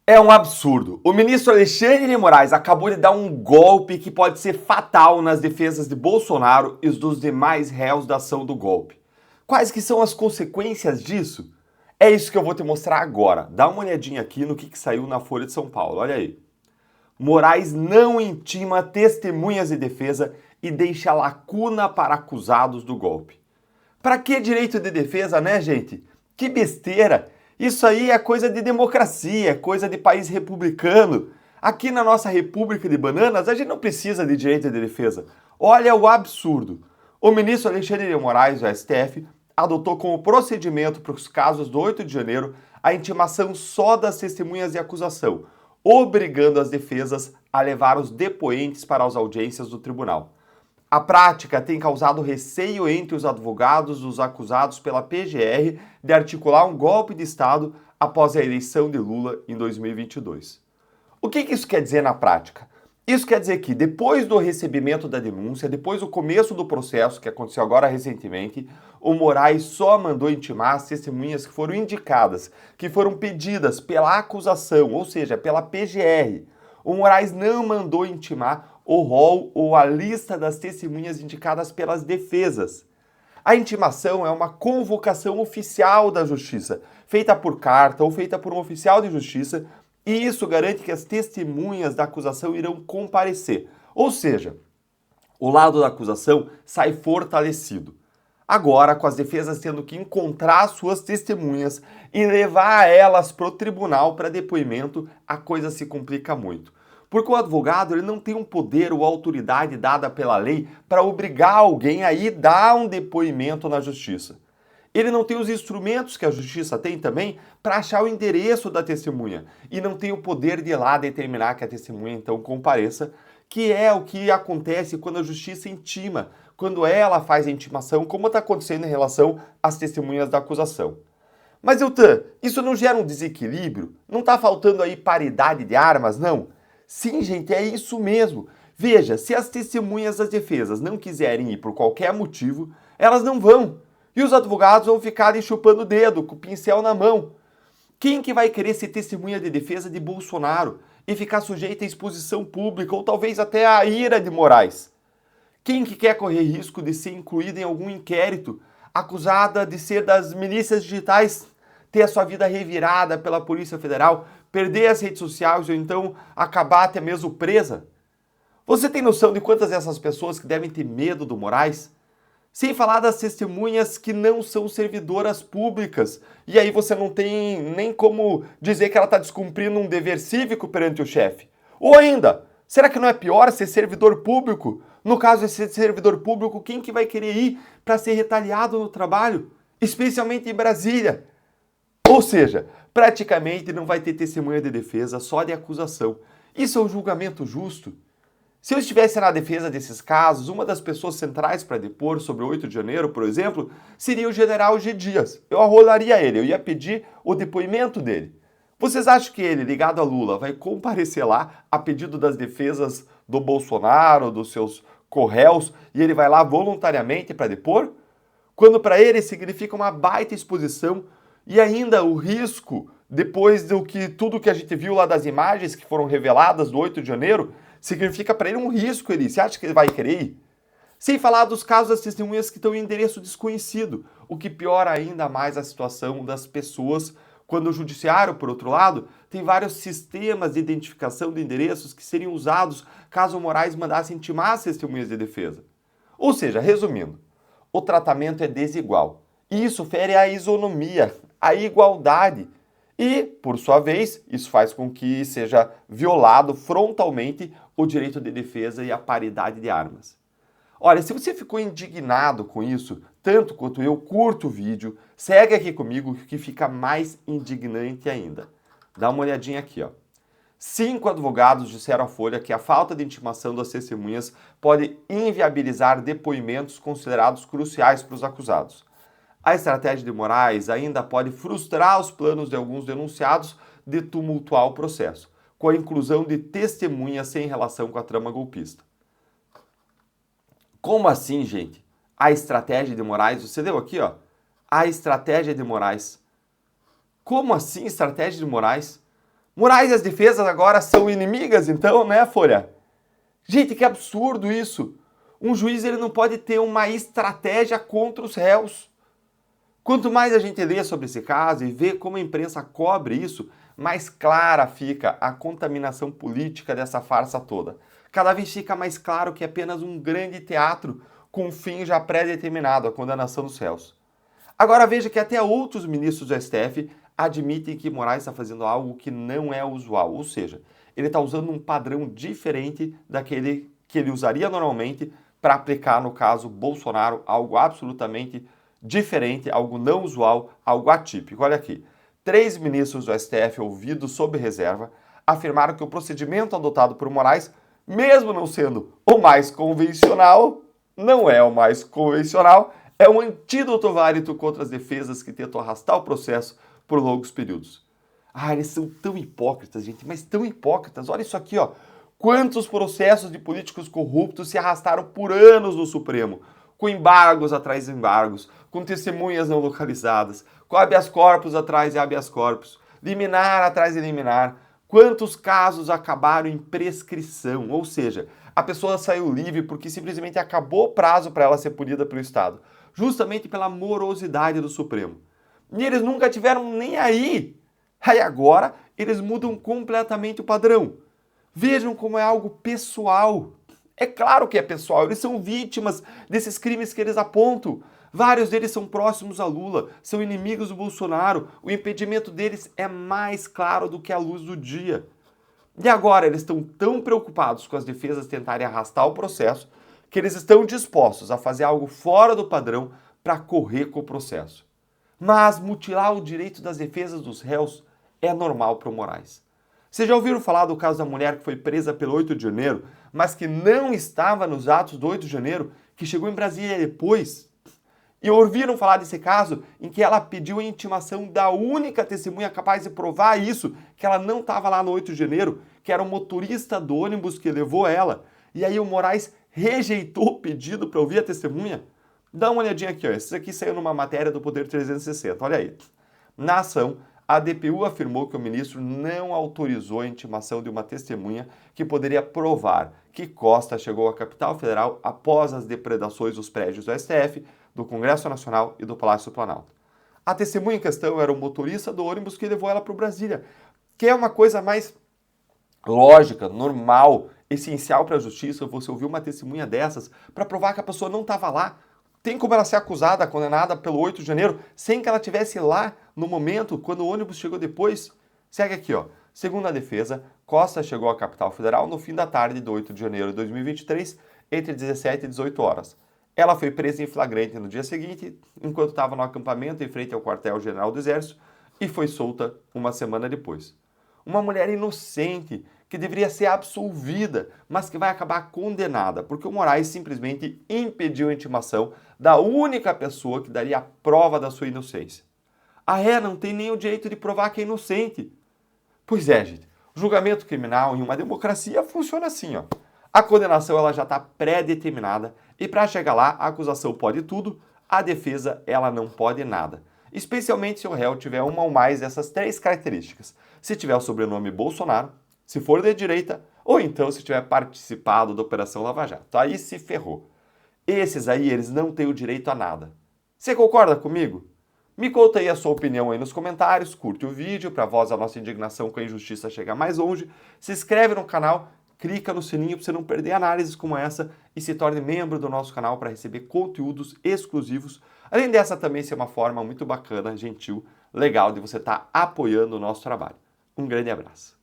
É um absurdo. O ministro Alexandre de Moraes acabou de dar um golpe que pode ser fatal nas defesas de Bolsonaro e dos demais réus da ação do golpe. Quais que são as consequências disso? É isso que eu vou te mostrar agora. Dá uma olhadinha aqui no que saiu na Folha de São Paulo. Olha aí. Moraes não intima testemunhas de defesa e deixa lacuna para acusados do golpe. Para que direito de defesa, né, gente? Que besteira! Isso aí é coisa de democracia, é coisa de país republicano. Aqui na nossa República de Bananas, a gente não precisa de direito de defesa. Olha o absurdo. O ministro Alexandre de Moraes, do STF, adotou como procedimento para os casos do 8 de janeiro a intimação só das testemunhas de acusação, obrigando as defesas a levar os depoentes para as audiências do tribunal. A prática tem causado receio entre os advogados dos acusados pela PGR de articular um golpe de Estado após a eleição de Lula em 2022. O que isso quer dizer na prática? Isso quer dizer que depois do recebimento da denúncia, depois do começo do processo, que aconteceu agora recentemente, o Moraes só mandou intimar as testemunhas que foram indicadas, que foram pedidas pela acusação, ou seja, pela PGR. O Moraes não mandou intimar o rol ou a lista das testemunhas indicadas pelas defesas. A intimação é uma convocação oficial da Justiça, feita por carta ou feita por um oficial de justiça, e isso garante que as testemunhas da acusação irão comparecer. Ou seja, o lado da acusação sai fortalecido. Agora, com as defesas tendo que encontrar suas testemunhas e levar elas para o tribunal para depoimento, a coisa se complica muito. Porque o advogado ele não tem um poder ou autoridade dada pela lei para obrigar alguém a ir dar um depoimento na justiça. Ele não tem os instrumentos que a justiça tem também para achar o endereço da testemunha e não tem o poder de ir lá determinar que a testemunha então compareça, que é o que acontece quando a justiça intima, quando ela faz a intimação, como está acontecendo em relação às testemunhas da acusação. Mas, Eltan, isso não gera um desequilíbrio? Não está faltando aí paridade de armas, não? Sim, gente, é isso mesmo. Veja, se as testemunhas das defesas não quiserem ir por qualquer motivo, elas não vão. E os advogados vão ficar chupando o dedo, com o pincel na mão. Quem que vai querer ser testemunha de defesa de Bolsonaro e ficar sujeito à exposição pública ou talvez até à ira de Moraes? Quem que quer correr risco de ser incluído em algum inquérito, acusada de ser das milícias digitais, ter a sua vida revirada pela Polícia Federal, perder as redes sociais ou então acabar até mesmo presa? Você tem noção de quantas dessas pessoas que devem ter medo do Moraes? Sem falar das testemunhas que não são servidoras públicas. E aí você não tem nem como dizer que ela está descumprindo um dever cívico perante o chefe. Ou ainda, será que não é pior ser servidor público? No caso de ser servidor público, quem que vai querer ir para ser retaliado no trabalho? Especialmente em Brasília. Ou seja, praticamente não vai ter testemunha de defesa, só de acusação. Isso é um julgamento justo? Se eu estivesse na defesa desses casos, uma das pessoas centrais para depor sobre o 8 de janeiro, por exemplo, seria o general G. Dias. Eu arrolaria ele, eu ia pedir o depoimento dele. Vocês acham que ele, ligado a Lula, vai comparecer lá a pedido das defesas do Bolsonaro, dos seus corréus, e ele vai lá voluntariamente para depor? Quando para ele significa uma baita exposição e ainda o risco, depois do que tudo que a gente viu lá das imagens que foram reveladas do 8 de janeiro, significa para ele um risco, ele. Você acha que ele vai querer ir? Sem falar dos casos das testemunhas que estão em endereço desconhecido, o que piora ainda mais a situação das pessoas quando o judiciário, por outro lado, tem vários sistemas de identificação de endereços que seriam usados caso o Moraes mandasse intimar as testemunhas de defesa. Ou seja, resumindo, o tratamento é desigual. E isso fere a isonomia, a igualdade. E, por sua vez, isso faz com que seja violado frontalmente o direito de defesa e a paridade de armas. Olha, se você ficou indignado com isso, tanto quanto eu, curta o vídeo, segue aqui comigo que fica mais indignante ainda. Dá uma olhadinha aqui, ó. 5 advogados disseram à Folha que a falta de intimação das testemunhas pode inviabilizar depoimentos considerados cruciais para os acusados. A estratégia de Moraes ainda pode frustrar os planos de alguns denunciados de tumultuar o processo, com a inclusão de testemunhas sem relação com a trama golpista. Como assim, gente? A estratégia de Moraes, você deu aqui, ó. A estratégia de Moraes. Como assim estratégia de Moraes? Moraes e as defesas agora são inimigas, então, né, Folha? Gente, que absurdo isso! Um juiz ele não pode ter uma estratégia contra os réus. Quanto mais a gente lê sobre esse caso e vê como a imprensa cobre isso, mais clara fica a contaminação política dessa farsa toda. Cada vez fica mais claro que é apenas um grande teatro com um fim já pré-determinado, a condenação dos réus. Agora veja que até outros ministros do STF admitem que Moraes está fazendo algo que não é usual, ou seja, ele está usando um padrão diferente daquele que ele usaria normalmente para aplicar no caso Bolsonaro, algo absolutamente diferente, algo não usual, algo atípico. Olha aqui, 3 ministros do STF ouvidos sob reserva afirmaram que o procedimento adotado por Moraes, mesmo não sendo o mais convencional, não é o mais convencional, é um antídoto válido contra as defesas que tentam arrastar o processo por longos períodos. Ah, eles são tão hipócritas, gente, mas tão hipócritas. Olha isso aqui, ó. Quantos processos de políticos corruptos se arrastaram por anos no Supremo, com embargos atrás de embargos, com testemunhas não localizadas, com habeas corpus atrás de habeas corpus, liminar atrás de liminar. Quantos casos acabaram em prescrição, ou seja, a pessoa saiu livre porque simplesmente acabou o prazo para ela ser punida pelo Estado, justamente pela morosidade do Supremo. E eles nunca tiveram nem aí. Aí agora eles mudam completamente o padrão. Vejam como é algo pessoal. É claro que é pessoal, eles são vítimas desses crimes que eles apontam. Vários deles são próximos a Lula, são inimigos do Bolsonaro. O impedimento deles é mais claro do que a luz do dia. E agora eles estão tão preocupados com as defesas tentarem arrastar o processo que eles estão dispostos a fazer algo fora do padrão para correr com o processo. Mas mutilar o direito das defesas dos réus é normal para o Moraes. Vocês já ouviram falar do caso da mulher que foi presa pelo 8 de janeiro, mas que não estava nos atos do 8 de janeiro, que chegou em Brasília depois? E ouviram falar desse caso em que ela pediu a intimação da única testemunha capaz de provar isso, que ela não estava lá no 8 de janeiro, que era o motorista do ônibus que levou ela. E aí o Moraes rejeitou o pedido para ouvir a testemunha? Dá uma olhadinha aqui, ó. Isso aqui saiu numa matéria do Poder 360, olha aí. Na ação, a DPU afirmou que o ministro não autorizou a intimação de uma testemunha que poderia provar que Costa chegou à capital federal após as depredações dos prédios do STF, do Congresso Nacional e do Palácio do Planalto. A testemunha em questão era o motorista do ônibus que levou ela para Brasília, que é uma coisa mais lógica, normal, essencial para a justiça você ouvir uma testemunha dessas para provar que a pessoa não estava lá. Tem como ela ser acusada, condenada pelo 8 de janeiro, sem que ela estivesse lá no momento, quando o ônibus chegou depois? Segue aqui, ó. Segundo a defesa, Costa chegou à capital federal no fim da tarde do 8 de janeiro de 2023, entre 17 e 18 horas. Ela foi presa em flagrante no dia seguinte, enquanto estava no acampamento em frente ao quartel-general do Exército, e foi solta uma semana depois. Uma mulher inocente, que deveria ser absolvida, mas que vai acabar condenada, porque o Moraes simplesmente impediu a intimação da única pessoa que daria a prova da sua inocência. A ré não tem nem o direito de provar que é inocente. Pois é, gente, o julgamento criminal em uma democracia funciona assim, ó. A condenação ela já está pré-determinada e para chegar lá a acusação pode tudo, a defesa ela não pode nada. Especialmente se o réu tiver uma ou mais dessas 3 características. Se tiver o sobrenome Bolsonaro, se for de direita, ou então se tiver participado da Operação Lava Jato. Aí se ferrou. Esses aí, eles não têm o direito a nada. Você concorda comigo? Me conta aí a sua opinião aí nos comentários, curte o vídeo para a voz da nossa indignação com a injustiça chegar mais longe, se inscreve no canal, clica no sininho para você não perder análises como essa e se torne membro do nosso canal para receber conteúdos exclusivos. Além dessa também ser uma forma muito bacana, gentil, legal de você estar apoiando o nosso trabalho. Um grande abraço.